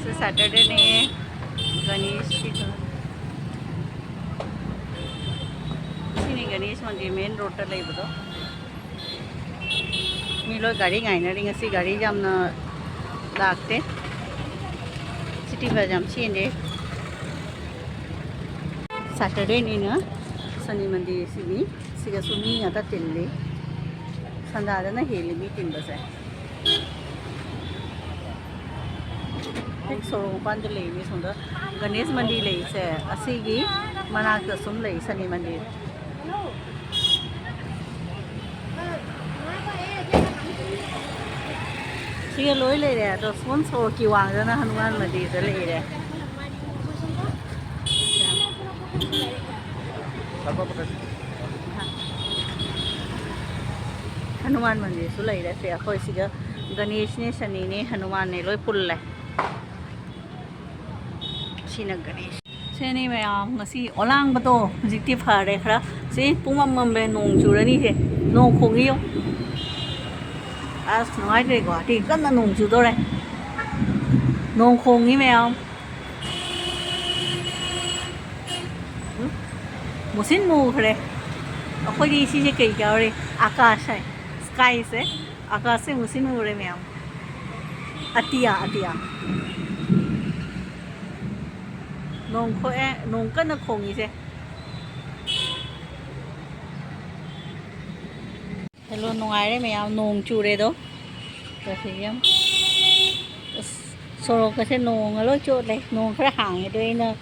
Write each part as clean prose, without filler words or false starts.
Saturday ने गणेश की गणेश मंदिर मेन रोड लेबदो मी लोग गाड़ी गाइनरी ngasi गाड़ी जामना लाकते सिटी बस जाम चेंदे सैटरडे ने ना सनी मंदिर सिमी सिगा सुमी आता तिल्ले संदादा ना हेली मी तिन बस है एक सोरो पांच ले में सुंदर गणेश मंदिर ले से असीगी मनाक सुम ले सनी मंदिर सिगा लोई ले रहे तो सोन सो की वांग ना हनुमान मंदिर से ले रहे हनुमान मंदिर सु ले रहे से अखोई सिगा गणेश ने शनि ने हनुमान ने लोई पुल ले सिना गणेश सेनी में आम ngasi ओलांग बतो जिक्ति फारे खरा से पुमम मम्बे नोंग चुरनी से नोंग खोगियो आज nói về Guwahati rất là nồng chịu tôi đây nồng khùng ý mẹ không một xin mù thôi đấy khôi đi xí xí kỹ kéo đi आकाश है sky से आकाश से một xin mù đấy mẹ không atia atia nồng khôi nồng cất nó khùng ý thế hello nungai đấy mẹ nong chu đấy đó rồi thì em solo cái thế nong ở lối chỗ đây nong cái hàng này đây là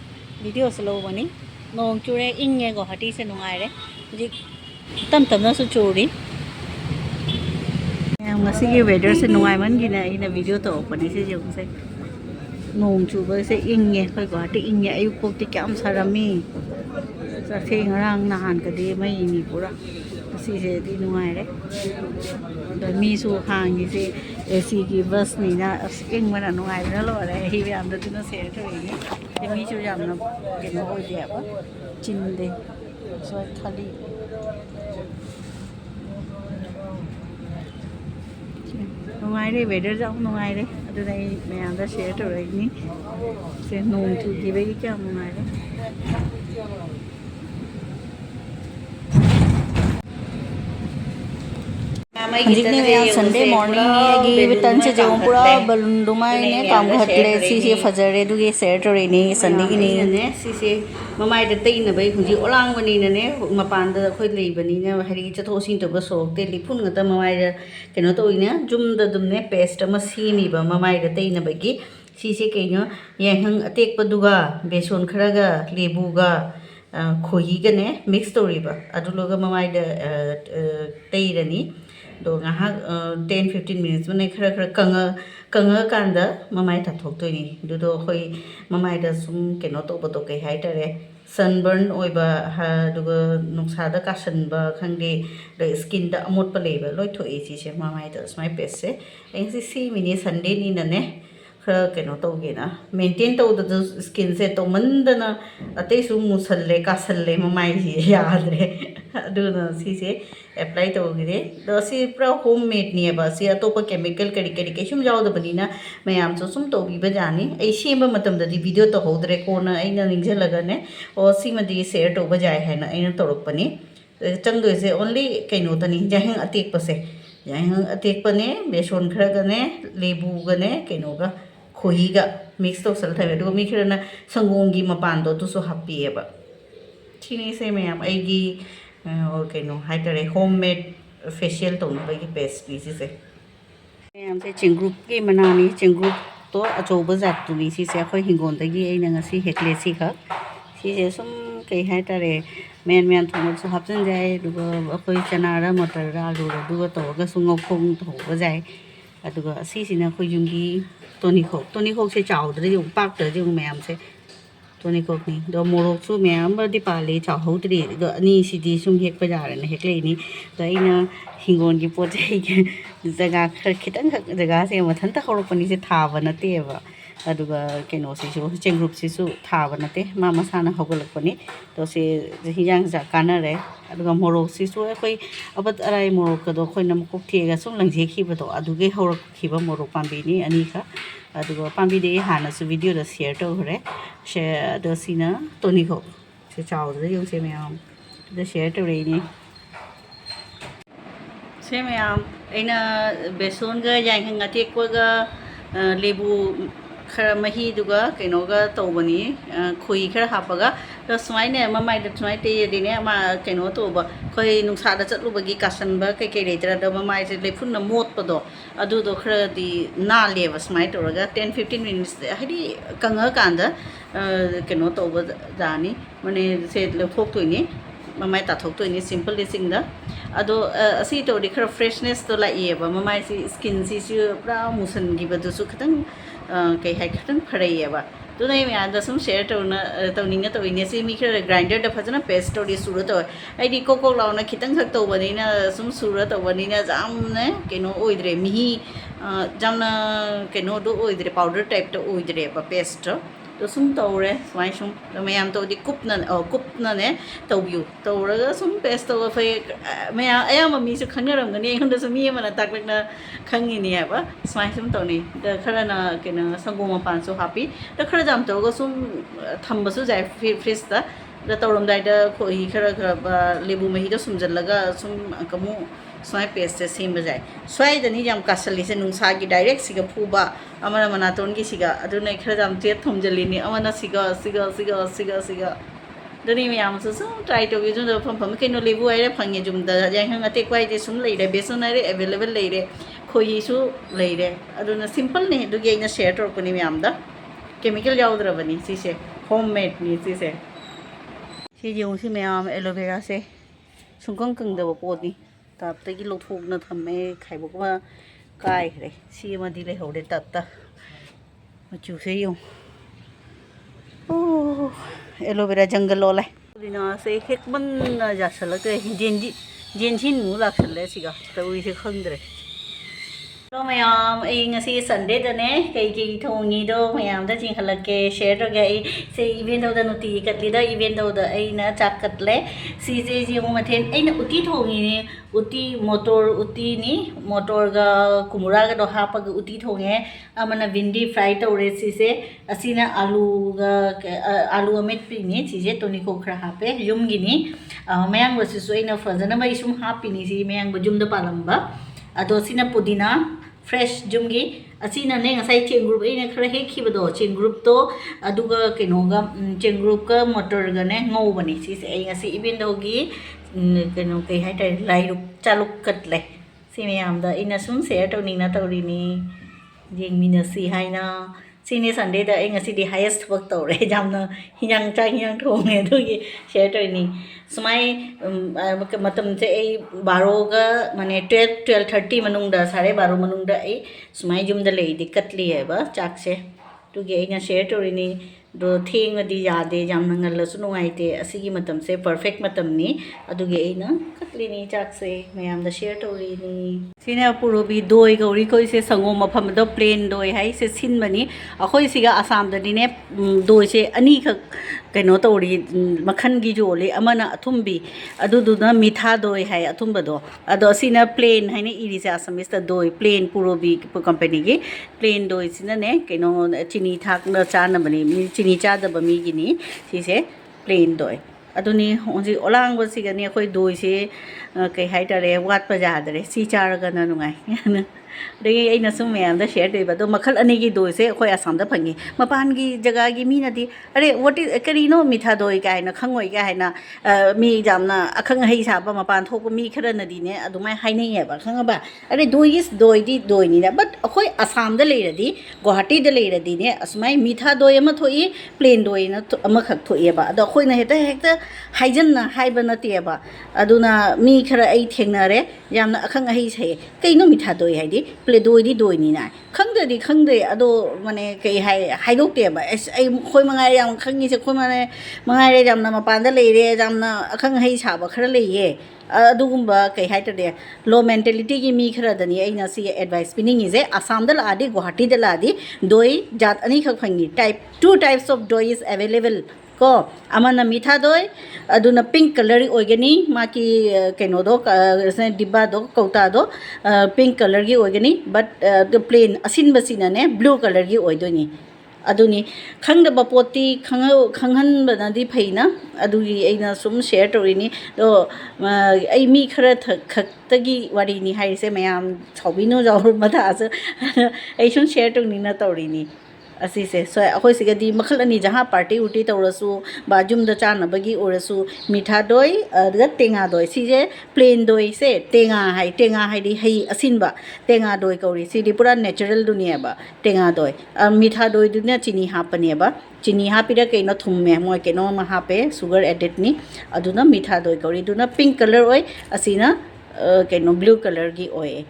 video slow mà ní nong chu đấy in nghe Guwahati sẽ nungai đấy gì tâm tâm nó số chu đi em ngasi cái weather sẽ nungai mấy cái này là video tổ của này sẽ dùng sẽ nong chu với sẽ in nghe coi Guwahati in nghe yêu cuộc thì kéo sarami ra khi ngang nàn cái đi mấy nhỉ pura सी से दी नुआई रे the मीसु Hong जी से AC की बस नी ना इंग मना नुआई ना लो रे ही वे आमदा तिनो से थोई नी ते मीसु जामना केनो होय दे बा चिन दे सो खाली नुआई रे वेदर जाऊ नुआई रे अदु दai मैं आमदा शेयर थोई नी से नोंग चु की बे क्या नुआई रे संडे मॉर्निंग है तन से जाऊँ पूरा बलुंडुमा ने काम घटले सी फजरे दुगे सेट रे ने संडे की नहीं ने सी ममाई द तई न बई हुजी ओलांग बनी ने मपान द खोय लई बनी ने हरी चथो सिन तो बसो ते लिफुन गत ममाई द केनो तो इने जुम द दुम ने पेस्ट म सीनी ब ममाई द तई न बगी सी केनो येहंग अतेक पदुगा बेसन खरगा लेबुगा खोहीगने मिक्स तोरिबा अदुलोगा ममाई द तई रनी दो ngah 10-15 minutes में खरा खरा कंगा कांदा ममाई थाथोक्तोइनी दुदो खोई ममाई दा सुम केनो तो बतो के हाय तरे सनबर्न ओइबा हा दुगो नुक्सादा कासनबा खंगे द स्किन दा अमोट पलेबा लोय थोई सी से ममाई दा स्माई पेस से एंसी सी मिनी संडे नी नने खरा केनो तो गेना मेंटेन तो द स्किन से तो मंदना अते सु मुसल्ले कासल्ले ममाई ही याद रे अदुना सी से अप्लाई तो गिरे दो सी पूरा होम मेड नहीं है बस ये तो पर केमिकल कड़ी कड़ी के शुम जाओ द बनी ना मैं आम तो सुम तो भी बजानी ऐसी में मतलब दी वीडियो तो हो दरे को ना ऐना निंजे लगने और सी में दी शेयर तो बजाए है ना ऐना तो रुक पनी चंग दो से ओनली कहीं होता नहीं जहाँ अतीक पसे जहाँ अतीक पने बेसन खरा गने लेबू गने कहीं होगा खोही का मिक्स तो सल था तो मी खरा ना संगोंगी मपान तो सो हैप्पी है बा चीनी से मैं आम आएगी और कहीं हाई तरह होममेड फेशियल तो ना भाई पेस्ट नीसी से हमसे चिंगरूप के मनानी चिंगरूप तो अचोब जात तो नीसी से कोई हिंगोन तगी ऐ नंगसी हेकले सी का सी से सुम कहीं हाई तरह मैन थोड़ा सा हफ्तन जाए दुगा कोई चना रा मटर रा आलू रा दुगा तो का सुंगो खोंग तो बजाए अदुगा सी ना कोई जुंगी तोनी खोक से चाव दे जो पाक दे जो मैं हमसे तोनी को नहीं दो मोरोक सु मैम बदी पाले चाहो तरी दो नी सिटी सुम हेक बजार ने हेक लेनी तो इना हिंगोन की पोचे के जगह खर खितन जगह से मथन तक और पनी से था बनते बा aduga keno sisu cengrup sisu thaba nate ma masana hogolakpani to se hijang ja kanare aduga morok sisu koi abat arai morok kado koi nam kok thiega sum langje khiba to aduge horak khiba morok pambi ni ani kha aduga pambi de hana su video da share to hore share do sina toni ko se chaw de yong se mayam da share to re ni se mayam aina beson ga yang hanga te ko ga lebu khara mahi duga kainoga tawbani khoi khara hapaga to sumaine mamai da sumai te dine ma kaino toba khoi nungsa da chatlu bagi kasan ba kai kai letra da mamai se le phun na mot pado adu do khara di na leva sumai toraga 10-15 minutes hadi kanga kanda kaino toba dani mane se le thok toini mamai ta thok toini simple lising da ado asi to di khara freshness to la yeba mamai si skin si su pra musan gi ba du su khatang kai hai khatang pharai ba to nai me anda sum share to na to ninga to ine si mi khara grinder da phajana paste to di sura to ai di kok kok law na khitang thak to bani na sum sura to bani na jam ne keno oidre mi jam na keno do oidre powder type to oidre ba paste to sum tawre swai sum to mayam to di kup na ne tawyu tawra sum paste to fa maya ayam mi su khangram gani honda sum mi mana tak na khangi ni ba swai sum to ni da khara na kena sangoma pan so happy da khara jam to go sum thamba su jai freeze da da tawram dai da khoi khara khara lebu mahi da sum jallaga sum kamu swai paste sim bajai swai da ni jam kasali se nungsa gi direct siga phuba amana mana ton gi siga adu nai khara jam jet thom jali ni amana siga dani me am so try to gi jum da pham ke no lebu ai re phangi jum da jang hang ate kwai de sum lai re beson ai re available lai re khoi su lai re adu na simple ne du gi na share tor ko ni me am da chemical yaudra bani si se homemade ni si se si jung si me am aloe vera se sungkang kang da bo ni tap te gi lo thok na thame khai bo ma kai re si ma di le hode tat ta ma chu se yo oh aloe vera jungle lo le lina se hek ban na ja sala ke jen chin nu lak sala siga ta ui se khang dre lo mayam ai ngasi Sunday da ne kai ki thongi do mayam da jing halake share do ga se event da nuti katli da event da ai na chak katle si je ji mo mathen ai na uti thongi ni uti motor ga kumura ga do ha pa ga uti thonge amana vindi fry to re si se asina alu amet pi ni si je toni ko khra ha pe yum gi ni mayang wa si so ina fazana mai sum ha pi ni si mayang ba jum da palamba ado sina pudina fresh jumgi asina ne ngasai chain group ina khara he khibado chain group to aduga kenoga chain group ka motor ga ne ngau bani si se ai ngasi ibin dogi keno kai hai tai lai ru chaluk katle si me am da ina sum share to ni na to ri ni yengminasi haina sini Sunday da ai ngasi di highest work to re jamna hiyang thong ne do gi share to ni sumai matam se ai 12 ga mane 12:30 manung da 12:30 manung da ai sumai jum da lei dikkat li hai ba chak se tu ge ai nga share to ri ni do thing di ya de jam nangal la sunu ai te asigi matam se perfect matam ni adu ge ai na katli ni chak se mayam da share to ri ni sina puro bi doi gauri koi se sango mafam do plain doi hai se sin bani akhoi siga Assam da ni ne doi se ani khak kaino to ri makhan gi jo le amana athumbi adu du na mitha doi hai athumba do ado sina plain hai ne iri se Assamese da doi plain puro bi company gi plain doi sina ne kaino chini thak na cha na bani chini cha da ba mi gi ni si se plain doi aduni onji olang ba si ga ni khoi doi se kai hai ta re wat pa ja da re si cha ra ga na nungai de ai na sum me am da share de ba do makhal ani gi doi se khoi Assam da phangi mapan gi jaga gi mi na di are what is kari no mitha doi ka hai na khangoi ka hai na mi jam na akhang hai sa ba mapan thok mi khara na di ne adumai hai nei ya ba khang ba are doi is doi di doi ni na but khoi Assam da le ra di Guwahati da le ra di ne asmai mitha doi ama thoi plain doi na ama khak thoi ba ado khoi na hekta haijan na hai ba na te ba aduna mi khara ai thengna re yam na akhang hai sai kai no mitha doi hai di ꯄ꯭ꯂꯦ ꯗꯣꯏꯗꯤ ꯗꯣꯏꯅꯤꯅ ꯈꯪꯗ꯭ꯔꯗꯤ ꯈꯪꯗ꯭ꯔꯦ ꯑꯗꯣ ꯃꯥꯅꯦ ꯀꯩ ꯍꯥꯏꯗꯣꯛꯇꯦꯕ ꯑꯁ ꯑꯩ ꯑꯩꯈꯣꯏ ꯃꯉꯥꯏꯔꯦ ꯌꯥꯝ ꯈꯪꯉꯤꯁꯦ ꯑꯩꯈꯣꯏ ꯃꯉꯥꯏꯔꯦ ꯌꯥꯝꯅ ꯃꯄꯥꯟꯗ ꯂꯩꯔꯦ ꯌꯥꯝꯅ ꯑꯈꯪ ꯑꯍꯩ ꯁꯥꯕ ꯈꯔ ꯂꯩꯌꯦ ꯑꯗꯨꯒꯨꯝꯕ ꯀꯩ ꯍꯥꯏꯇꯥꯔꯦ ꯂꯣ ꯃꯦꯟꯇꯦꯂꯤꯇꯤꯒꯤ ꯃꯤ ꯈꯔꯗꯅꯤ ꯑꯩꯅ ꯁꯤ ꯑꯦꯗꯚꯥꯏꯁ ꯄꯤꯅꯤꯡꯉꯤꯁꯦ ꯑꯁꯥꯝꯗ ꯂꯥꯛꯑꯗꯤ ꯒꯨꯋꯥꯍꯥꯇꯤꯗ ꯂꯥꯛꯑꯗꯤ ꯗꯣꯏ ꯖꯥꯠ ꯑꯅꯤꯈꯛ ꯐꯪꯉꯤ ꯇꯨ ꯇꯥꯏꯞꯁ ꯑꯣꯐ ꯗꯣꯏ ꯏꯁ ꯑꯦꯚꯦꯂꯦꯕꯜ ꯀꯣ ꯑꯃꯅ ꯃꯤꯊꯥ ꯗꯣꯏ ꯑꯗꯨꯅ ꯄꯤꯡ ꯀꯂꯔ ꯑꯣꯏꯒꯅꯤ ꯃꯥꯒꯤ ꯀꯩꯅꯣꯗꯣ ꯗꯤब्ꯕꯥꯗꯣ ꯀꯧꯇꯥꯗꯣ ꯄꯤꯡ ꯀꯂꯔꯒꯤ ꯑꯣꯏꯒꯅꯤ ꯕꯠ ꯄ꯭ꯂꯦꯟ ꯑꯁꯤꯟꯕꯁꯤꯅꯅꯦ ꯕ꯭ꯂꯨ ꯀꯂꯔꯒꯤ ꯑꯣꯏꯗꯣꯏꯅꯤ ꯑꯗꯨꯅꯤ ꯈꯪꯗꯕ ꯄꯣꯠꯇꯤ ꯈꯪꯍꯟꯕꯅꯗꯤ ꯐꯩꯅ ꯑꯗꯨꯒꯤ ꯑꯩꯅ ꯁꯨꯝ ꯁꯦꯌꯔ ꯇꯧꯔꯤꯅꯤ ꯑꯗꯣ ꯑꯩ ꯃꯤ ꯈꯔ ꯈꯛꯇꯒꯤ ꯋꯥꯔꯤꯅꯤ ꯍꯥꯏꯔꯤꯁꯦ ꯃꯌꯥꯝ ꯁꯥꯎꯕꯤꯅꯨ ꯃꯊꯥꯁꯨ ꯑꯩ ꯁꯨꯝ ꯁꯦꯌꯔ ꯇꯧꯅꯤꯡꯅ ꯇꯧꯔꯤꯅꯤ ꯑꯁꯤꯁꯦ ꯑꯩꯈꯣꯏ ꯁꯤꯒꯗꯤ ꯃꯈꯜ ꯑꯅꯤ ꯖꯍꯥ ꯄꯥꯔꯇꯤ ꯎꯔꯇꯤ ꯇꯧꯔꯁꯨ ꯌꯨꯝꯗ ꯆꯥꯅꯕꯒꯤ ꯑꯣꯏꯔꯁꯨ ꯃꯤꯊꯥ ꯗꯣꯏ ꯑꯗꯨꯒ ꯇꯦꯡꯉꯥ ꯗꯣꯏ ꯁꯤꯁꯦ ꯄ꯭ꯂꯦꯟ ꯗꯣꯏꯁꯦ ꯇꯦꯡꯉꯥ ꯍꯥꯏꯗꯤ ꯍꯩ ꯑꯁꯤꯟꯕ ꯇꯦꯡꯉꯥ ꯗꯣꯏ ꯀꯧꯔꯤ ꯁꯤꯗꯤ ꯄꯨꯔꯥ ꯅꯦꯆꯔꯦꯜꯗꯨꯅꯦꯕ ꯇꯦꯡꯉꯥ ꯗꯣꯏ ꯃꯤꯊꯥ ꯗꯣꯏꯗꯨꯅ ꯆꯤꯅꯤ ꯍꯥꯞꯄꯅꯦꯕ ꯆꯤꯅꯤ ꯍꯥꯞꯄꯤꯔ ꯀꯩꯅꯣ ꯊꯨꯝꯃꯦ ꯃꯣꯏ ꯀꯩꯅꯣ ꯑꯃ ꯍꯥꯞꯄꯦ ꯁꯨꯒꯔ ꯑꯦꯗꯦꯠꯅꯤ ꯑꯗꯨꯅ ꯃꯤꯊꯥ ꯗꯣꯏ ꯀꯧꯔꯤ ꯑꯗꯨꯅ ꯄꯤꯡ ꯀꯂꯔ ꯑꯣꯏ ꯑꯁꯤꯅ ꯀꯩꯅꯣ ꯕ꯭ꯂꯨ ꯀꯂꯔꯒꯤ ꯑꯣꯏꯌꯦ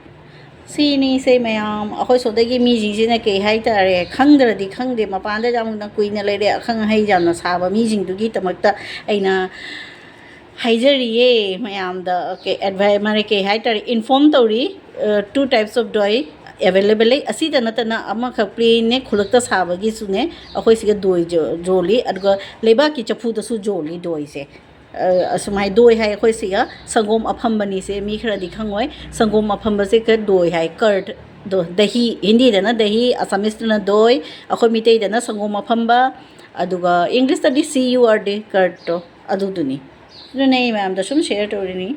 ꯁꯤꯅꯤꯁꯦ ꯃꯌꯥꯝ ꯑꯩꯈꯣꯏ ꯁꯣꯝꯗꯒꯤ ꯃꯤꯁꯤꯡꯁꯤꯅ ꯀꯩ ꯍꯥꯏꯇꯥꯔꯦ ꯈꯪꯗ꯭ꯔꯗꯤ ꯈꯪꯗꯦ ꯃꯄꯥꯟꯗ ꯌꯥꯝꯅ ꯀꯨꯏꯅ ꯂꯩꯔꯦ ꯑꯈꯪ ꯑꯍꯩ ꯌꯥꯝꯅ ꯁꯥꯕ ꯃꯤꯁꯤꯡꯗꯨꯒꯤꯗꯃꯛꯇ ꯑꯩꯅ ꯍꯥꯏꯖꯔꯤꯌꯦ ꯃꯌꯥꯝꯗ ꯃꯥꯅꯦ ꯀꯩ ꯍꯥꯏꯇꯥꯔꯦ ꯏꯟꯐꯣर्म ꯇꯧꯔꯤ ꯇꯨ ꯇꯥꯏꯞꯁ ꯑꯣꯐ ꯗꯣꯏ ꯑꯦꯚꯦꯂꯦꯕꯜ ꯂꯩ ꯑꯁꯤꯗ ꯅꯠꯇꯅ ꯑꯃꯈꯛ ꯄ꯭ꯂꯦꯟꯅꯦ ꯈꯨꯜꯂꯛꯇ ꯁꯥꯕꯒꯤꯁꯨꯅꯦ ꯑꯩꯈꯣꯏ ꯁꯤꯒ ꯗꯣꯏ ꯌꯣꯜꯂꯤ ꯑꯗꯨꯒ ꯂꯩꯕꯥꯛꯀꯤ ꯆꯐꯨꯗꯁꯨ ꯌꯣꯜꯂꯤ ꯗꯣꯏꯁꯦ ꯑꯁꯨꯃꯥꯏꯅ ꯗꯣꯏ ꯍꯥꯏ ꯑꯩꯈꯣꯏ ꯁꯤꯒ ꯁꯪꯒꯣꯝ ꯑꯐꯝꯕꯅꯤꯁꯦ ꯃꯤ ꯈꯔꯗꯤ ꯈꯪꯉꯣꯏ ꯁꯪꯒꯣꯝ ꯑꯐꯝꯕꯁꯦ ꯗꯣꯏ ꯍꯥꯏ ꯀꯔꯠ ꯗꯍꯤ ꯍꯤꯟꯗꯤꯗꯅ ꯗꯍꯤ ꯑꯁꯥꯃꯤꯁꯇꯅ ꯗꯣꯏ ꯑꯩꯈꯣꯏ ꯃꯤꯇꯩꯗꯅ ꯁꯪꯒꯣꯝ ꯑꯐꯝꯕ ꯑꯗꯨꯒ ꯏꯪꯂꯤꯁꯇꯗꯤ CURD ꯀꯔꯠꯇꯣ ꯑꯗꯨꯗꯨꯅꯤ ꯑꯗꯨꯅ ꯑꯩ ꯃꯌꯥꯝꯗ ꯁꯨꯝ ꯁꯦꯌꯔ ꯇꯧꯔꯤꯅꯤ